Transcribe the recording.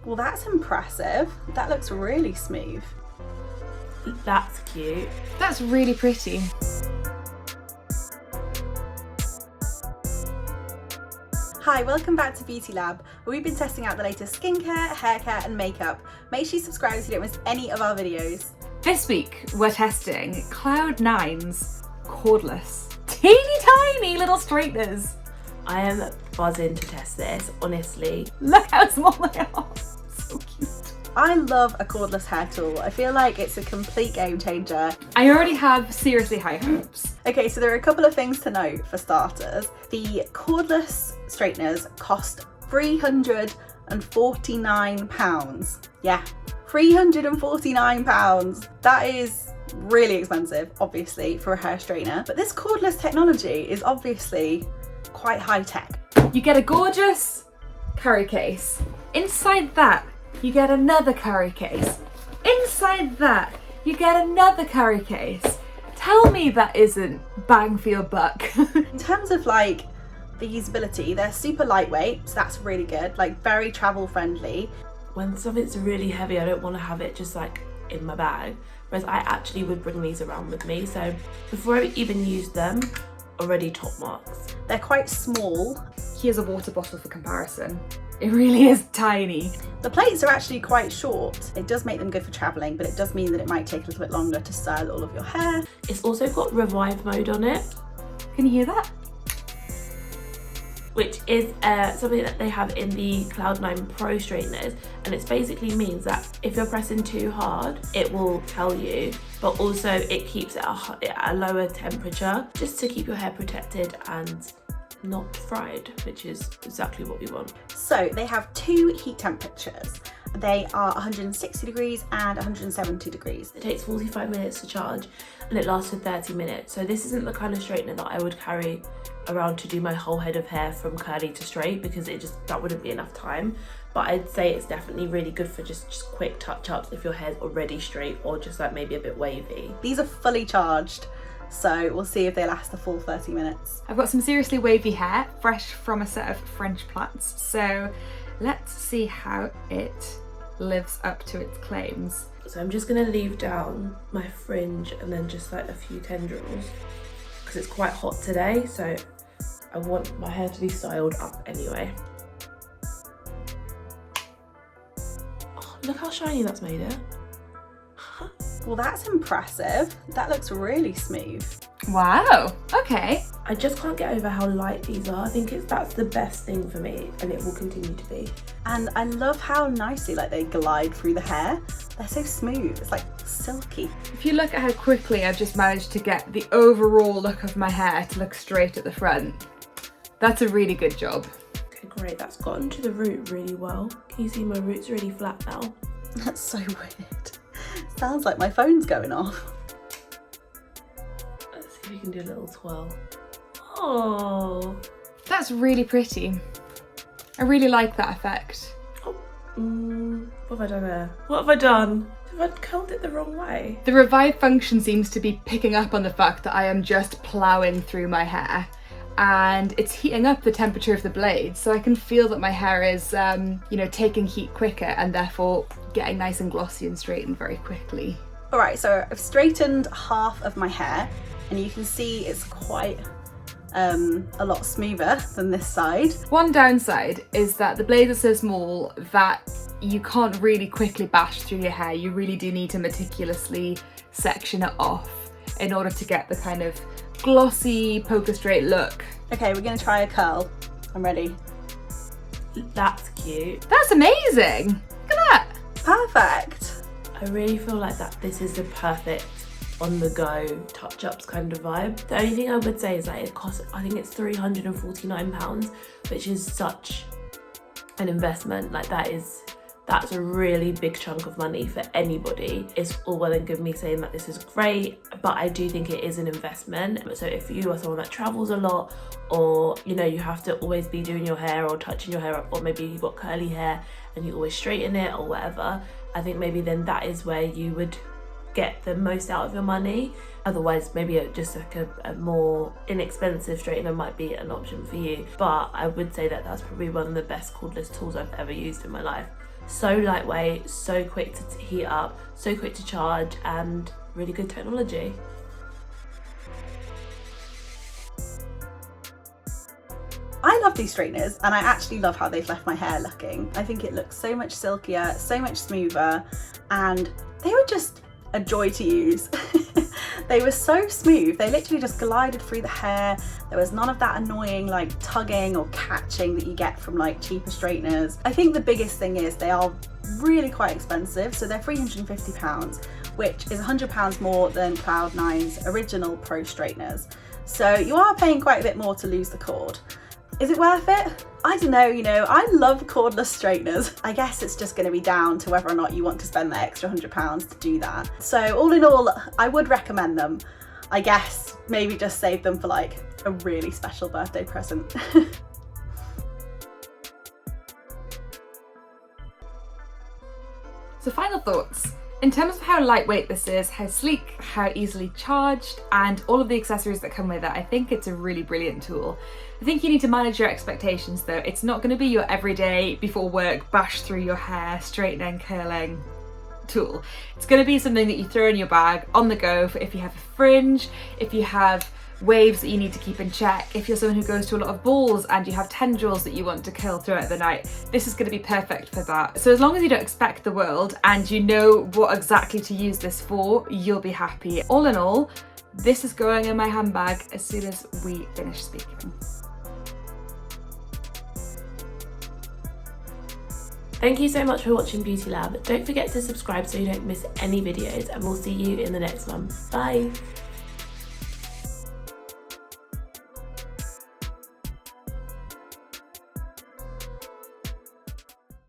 Well, that's impressive. That looks really smooth. That's cute. That's really pretty. Hi, welcome back to Beauty Lab, where we've been testing out the latest skincare, hair care and makeup. Make sure you subscribe so you don't miss any of our videos. This week we're testing NINE's Cordless teeny tiny little straighteners. I am buzzing to test this, honestly. Look how small they are. So cute. I love a cordless hair tool. I feel like it's a complete game changer. I already have seriously high hopes. Okay, so there are a couple of things to note for starters. The cordless straighteners cost £349. Yeah, £349. That is really expensive, obviously, for a hair straightener. But this cordless technology is obviously quite high tech. You get a gorgeous carry case. Inside that, you get another carry case. Inside that, you get another carry case. Tell me that isn't bang for your buck. In terms of like the usability, they're super lightweight, so that's really good, like very travel friendly. When something's really heavy, I don't want to have it just like in my bag, whereas I actually would bring these around with me. So before I even use them, already top marks. They're quite small. Here's a water bottle for comparison. It really is tiny. The plates are actually quite short. It does make them good for traveling, but it does mean that it might take a little bit longer to style all of your hair. It's also got revive mode on it, Can you hear that? which is something that they have in the NINE Pro straighteners, and it basically means that if you're pressing too hard, it will tell you, but also it keeps it at a lower temperature just to keep your hair protected and not fried, which is exactly what we want. So they have two heat temperatures. They are 160 degrees and 170 degrees. It takes 45 minutes to charge and it lasts for 30 minutes. So this isn't the kind of straightener that I would carry around to do my whole head of hair from curly to straight, because that wouldn't be enough time. But I'd say it's definitely really good for just quick touch-ups if your hair's already straight or just like maybe a bit wavy. These are fully charged, so we'll see if they last the full 30 minutes. I've got some seriously wavy hair, fresh from a set of French plaits. So let's see how it lives up to its claims. So I'm just gonna leave down my fringe and then just like a few tendrils, because it's quite hot today, so I want my hair to be styled up anyway. Oh, look how shiny that's made it. Well, that's impressive. That looks really smooth. Wow, okay. I just can't get over how light these are. I think that's the best thing for me, and it will continue to be. And I love how nicely like they glide through the hair. They're so smooth, it's like silky. If you look at how quickly I've just managed to get the overall look of my hair to look straight at the front, that's a really good job. Okay, great, that's gotten to the root really well. Can you see my root's really flat now? That's so weird. Sounds like my phone's going off. Let's see if we can do a little twirl. Oh, That's really pretty. I really like that effect. what have I done there? What have I done? Have I curled it the wrong way? The revive function seems to be picking up on the fact that I am just ploughing through my hair, and it's heating up the temperature of the blade, so I can feel that my hair is, taking heat quicker and therefore getting nice and glossy and straightened very quickly. All right, so I've straightened half of my hair and you can see it's quite a lot smoother than this side. One downside is that the blades are so small that you can't really quickly bash through your hair. You really do need to meticulously section it off in order to get the kind of glossy poker straight look. Okay, we're gonna try a curl. I'm ready. That's cute. That's amazing! Look at that! Perfect. I really feel like this is the perfect on-the-go touch-ups kind of vibe. The only thing I would say is that it costs, I think it's £349, which is such an investment. Like that's a really big chunk of money for anybody. It's all well and good me saying that this is great, but I do think it is an investment. So if you are someone that travels a lot, or you have to always be doing your hair or touching your hair up, or maybe you've got curly hair and you always straighten it or whatever, I think maybe then that is where you would get the most out of your money. Otherwise, maybe just like a more inexpensive straightener might be an option for you. But I would say that that's probably one of the best cordless tools I've ever used in my life. So lightweight, so quick to heat up, so quick to charge, and really good technology. I love these straighteners, and I actually love how they've left my hair looking. I think it looks so much silkier, so much smoother, and they were just a joy to use. They were so smooth, they literally just glided through the hair. There was none of that annoying like tugging or catching that you get from like cheaper straighteners. I think the biggest thing is they are really quite expensive, so they're £350, which is £100 more than Cloud9's original Pro straighteners. So you are paying quite a bit more to lose the cord. Is it worth it? I don't know, I love cordless straighteners. I guess it's just going to be down to whether or not you want to spend the extra £100 to do that. So all in all, I would recommend them. I guess maybe just save them for like a really special birthday present. So final thoughts. In terms of how lightweight this is, how sleek, how easily charged, and all of the accessories that come with it, I think it's a really brilliant tool. I think you need to manage your expectations though. It's not going to be your everyday, before work, bash through your hair, straightening, curling tool. It's going to be something that you throw in your bag on the go for if you have a fringe, if you have waves that you need to keep in check, if you're someone who goes to a lot of balls and you have tendrils that you want to curl throughout the night. This is going to be perfect for that. So as long as you don't expect the world and you know what exactly to use this for, you'll be happy. All in all, this is going in my handbag as soon as we finish speaking. Thank you so much for watching Beauty Lab. Don't forget to subscribe so you don't miss any videos, and we'll see you in the next one. Bye!